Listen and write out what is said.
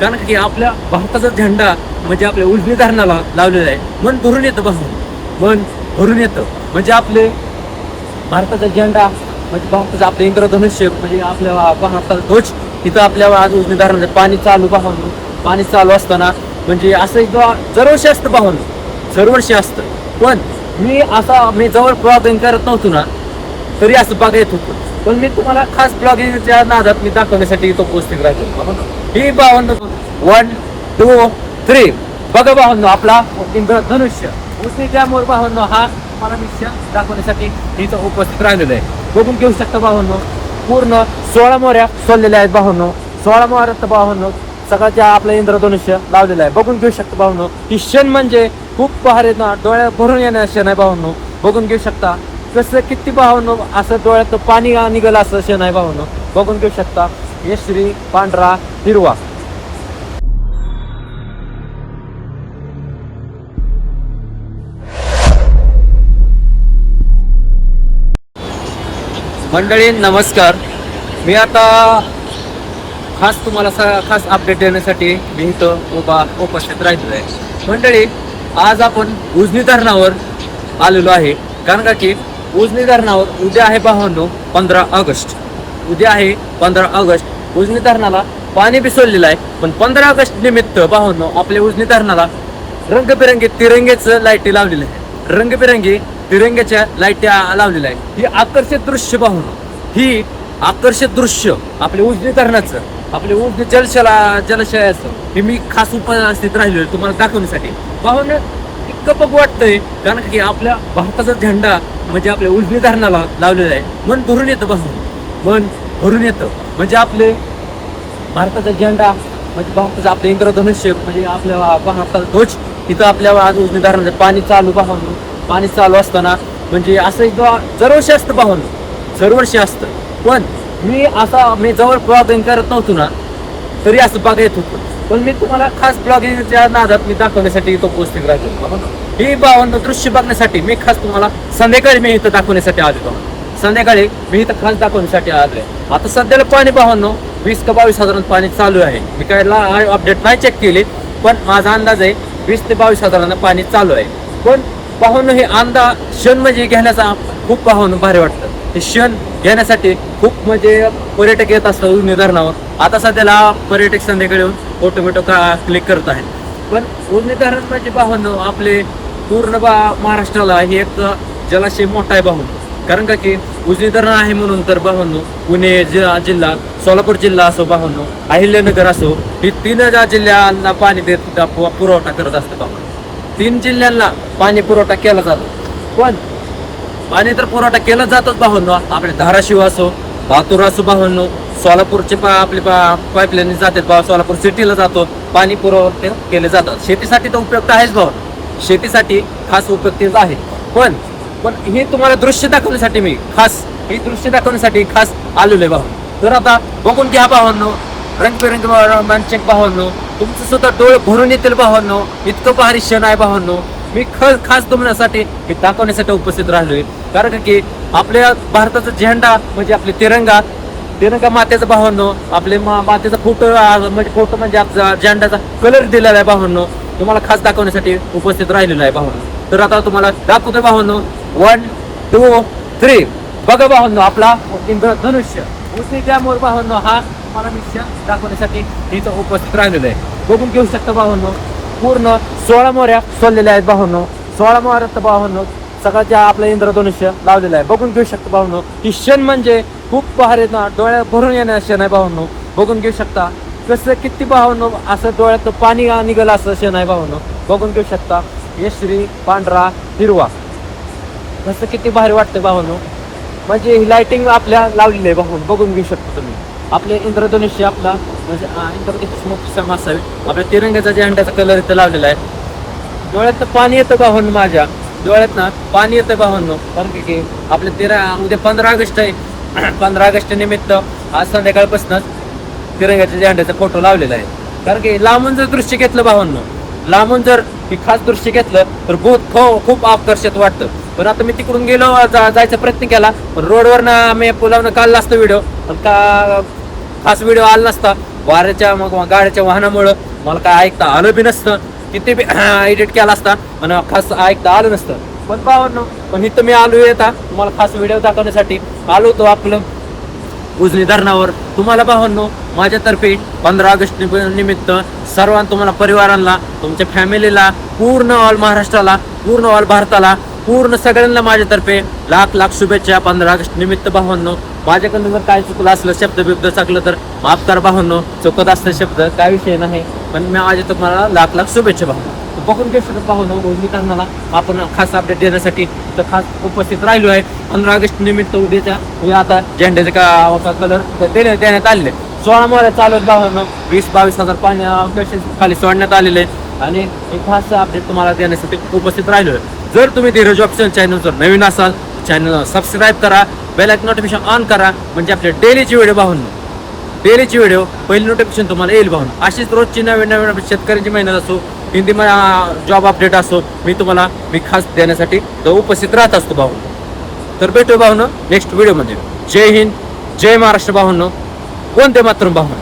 कारण की आपल्या भारताचा झेंडा म्हणजे आपल्या उजनी धरणाला लावलेला आहे. मन भरून येतं मन भरून येतं. म्हणजे आपले भारताचा झेंडा म्हणजे भारताचं आपलं इंद्रधनुष्य म्हणजे आपल्या भारताचा ध्वज तिथं आपल्या आज उजनी धरणाचं पाणी चालू पाणी चालू असताना म्हणजे असं एकदा दरवर्षी असतं दरवर्षी असतं. पण मी जवळ ब्लॉगिंग करत नव्हतो ना तरी असं बघा येत होतं. पण मी तुम्हाला खास ब्लॉगिंगच्या नादात मी दाखवण्यासाठी तो पोस्टिंग राहतो. ही 1 2 3 बघा भावांनो आपला इंद्रधनुष्य उजनी डॅमवर भावांनो हा मला मिशन दाखवण्यासाठी इथं उपस्थित राहिलेलं आहे. बघून घेऊ शकता भावांनो पूर्ण 16 मोऱ्या सोडलेल्या आहेत भावांनो. 16 मोऱ्यात भावांनो सगळ्याच्या आपलं इंद्रधनुष्य लावलेलं आहे. बघून घेऊ शकता भावांनो ही क्षण म्हणजे खूप भारी ना डोळ्या भरून येणारं क्षण आहे भावांनो. बघून घेऊ शकता कसं किती भावांनो असं डोळ्यात पाणी निघालं असं क्षण आहे भावांनो. बघून घेऊ शकता केशरी पांढरा हिरवा. मंडळी नमस्कार. मी आता खास तुम्हाला खास अपडेट देण्यासाठी मी इथं उपस्थित राहिलेलो आहे. मंडळी आज आपण उजनी धरणावर आलेलो आहे. कारण की उजनी धरणावर उद्या आहे भावांनो 15 ऑगस्ट. उद्या आहे 15 ऑगस्ट. उजनी धरणाला पाणी बी सोडलेलं आहे. पण 15 ऑगस्ट निमित्त भावांनो आपल्या उजनी धरणाला रंगबिरंगी तिरंगेचं लाईटी लावलेलं आहे. रंगबिरंगी तिरंग्याच्या लाईट्या लावलेल्या आहे. ही आकर्षक दृश्य पाहून ही आकर्षक दृश्य आपल्या उजनी धरणाचं आपल्या उजनी जलाशयाचं हे मी खास उपस्थित राहिलो तुम्हाला दाखवण्यासाठी. पाहून इतकं बघ वाटतंय कारण की आपल्या भारताचा झेंडा म्हणजे आपल्या उजनी धरणाला लावलेला आहे. मन भरून येतं मन भरून येतं. म्हणजे आपले भारताचा झेंडा म्हणजे भारताचं आपलं इंद्रधनुष्य म्हणजे आपल्या भारताचा ध्वज इथं आपल्या आज उजनी धरणाचं पाणी चालू असताना म्हणजे असं एकदा दरवर्षी असतं दरवर्षी असतं. पण मी जवळ ब्लॉगिंग करत नव्हतो ना तरी असं बघा येत होतं. पण मी तुम्हाला खास ब्लॉगिंगच्या नादात मी दाखवण्यासाठी तो पोस्टिंग राहतो. ही दृश्य बघण्यासाठी मी खास तुम्हाला संध्याकाळी मी इथं दाखवण्यासाठी आलो. संध्याकाळी मी इथं खास दाखवण्यासाठी आलोय. आता सध्याला पाणी भावांनो 20 का 22 हजारांत पाणी चालू आहे. मी काय अपडेट नाही चेक केली पण माझा अंदाज आहे 20 ते 22 हजारांना पाणी चालू आहे. पण पाहून हे क्षण म्हणजे घेण्याचा खूप पाहून भारी वाटतं. हे क्षण घेण्यासाठी खूप म्हणजे पर्यटक येत असतात उजनी धरणावर. आता सध्याला पर्यटक संध्याकाळी येऊन फोटो क्लिक करत आहेत. पण उजनी धरण म्हणजे पाहून आपले पूर्ण महाराष्ट्राला हे एक जलाशय मोठा आहे पाहून. कारण की उजनी धरण आहे म्हणून तर पाहून पुणे जिल्हा सोलापूर जिल्हा असो पाहून अहिल्यानगर असो ही 3 जिल्ह्यांना पाणी देत पुरवठा करत असतं पाहून. 3 जिल्ह्यांना पाणी पुरवठा केला जातो. पण पाणी तर पुरवठा केला जातोच भावांनो. आपले धाराशिव असो लातूर असो भावांनो सोलापूरचे आपले पाईपलाईन जातात सोलापूर सिटीला जातो पाणी पुरवठे केले जातात. शेतीसाठी तर उपयुक्त आहेच भाऊ. शेतीसाठी खास उपयुक्त आहे. पण हे तुम्हाला दृश्य दाखवण्यासाठी मी खास आलेलो आहे भाऊ. तर आता बघून घ्या भावांनो रंगबिरंग रोमांचक भावांनो तुमचं सुद्धा डोळे भरून येतील भावांनो. इतकं भारी क्षण आहे भावांनो. मी खास तुमच्यासाठी हे दाखवण्यासाठी उपस्थित राहिलोय. कारण की आपल्या भारताचा झेंडा म्हणजे आपले तिरंगा मातेचा भावांनो आपले मातेचा फोटो म्हणजे झेंडाचा कलर दिलेला आहे भावांनो. तुम्हाला खास दाखवण्यासाठी उपस्थित राहिलेला आहे भावांनो. तर आता तुम्हाला दाखवतोय भावांनो 1 2 3 बघा भावांनो आपला इंद्रधनुष्य उजनी डॅमवर भावांनो हा मला मिशन दाखवण्यासाठी इथं उपस्थित राहिलेलं आहे. बघून घेऊ शकता भावांनो पूर्ण 16 मोऱ्या सोडलेल्या आहेत भावांनो. 16 मोऱ्यात भावांनो सगळ्याच्या आपलं इंद्रधनुष्य लावलेलं आहे. बघून घेऊ शकता भावांनो ही क्षण म्हणजे खूप भारी ना डोळ्या भरून येणारं क्षण आहे भावांनो. बघून घेऊ शकता कसं किती भावांनो असं डोळ्यात पाणी निघालं असं क्षण आहे भावांनो. बघून घेऊ शकता केशरी पांढरा हिरवा कसं किती भारी वाटतं भावांनो. म्हणजे ही लाइटिंग आपल्या लावलेली आहे भावांनो. बघून घेऊ शकता तुम्ही आपले इंद्रधनुष्य आपला म्हणजे इंद्रधनुष्य असावे आपल्या तिरंग्याचा झेंड्याचा कलर इथं लावलेला आहे. डोळ्यात पाणी येतं भावांनो. माझ्या डोळ्यात ना पाणी येतं भावांनो. कारण की आपल्या उद्या 15 ऑगस्ट आहे. 15 ऑगस्ट निमित्त आज संध्याकाळपासूनच तिरंग्याच्या झेंड्याचा फोटो लावलेला आहे. कारण की लांबून जर दृश्य घेतलं भावांनो लांबून जर ही खास दृश्य घेतलं तर खूप आकर्षक वाटतं. पण आता मी तिकडून गेलो जायचा प्रयत्न केला पण रोडवर ना मी पुलावनं काढला असतो व्हिडिओ खास व्हिडिओ आला नसता. वाऱ्याच्या मग गाड्याच्या वाहनामुळं मला काय ऐकता आलं बी नसतं, किती बी एडिट केला असता पण खास ऐकता आलं नसतं. पण भावांनो, पण इथं मी आलो येता तुम्हाला खास व्हिडिओ दाखवण्यासाठी आलो होतो आपलं उजनी धरणावर. तुम्हाला भावांनो माझ्यातर्फे 15 ऑगस्ट निमित्त सर्वांना, तुम्हाला परिवारांना, तुमच्या फॅमिलीला, पूर्ण ऑल महाराष्ट्राला, पूर्ण ऑल भारताला, पूर्ण सगळ्यांना माझ्यातर्फे लाख लाख शुभेच्छा 15 ऑगस्ट निमित्त भावांनो. माझ्याकडनं जर काय चुकलं असलं, शब्द बिब्द चकलं तर माफ करा भावांनो. चुकत असतं शब्द, काय विषय नाही, पण मी माझ्या तुम्हाला लाख लाख शुभेच्छा भावांनो. बघून घेऊ पाहून उजनी धरणाला आपण खास अपडेट देण्यासाठी तर खास उपस्थित राहिलो आहे. 15 ऑगस्ट निमित्त उद्याच्या आता झेंड्याचे का कलर देण्यात आलेले. 16 मोहऱ्या चालू भावांनो. 20-22 हजार पाणी खाली सोडण्यात आलेले आणि एक खास अपडेट तुम्हाला देण्यासाठी उपस्थित राहिलो आहे. जर तुम्ही धीरज ऑप्शन चॅनल जर नवीन असाल, चॅनल सबस्क्राईब करा, बेल आयकॉन नोटिफिकेशन ऑन करा, म्हणजे आपले डेलीची व्हिडिओ भावांनो, डेलीची व्हिडिओ पहिली नोटिफिकेशन तुम्हाला येईल भावना. अशीच रोजची नवीन नवीन शेतकऱ्यांची मेहनत असो, हिंदी जॉब अपडेट असो, मी खास देण्यासाठी तो उपस्थित राहत असतो भावना. तर भेटू भावना नेक्स्ट व्हिडिओमध्ये. जय हिंद, जय महाराष्ट्र भावना. वंदे मातरम भावना.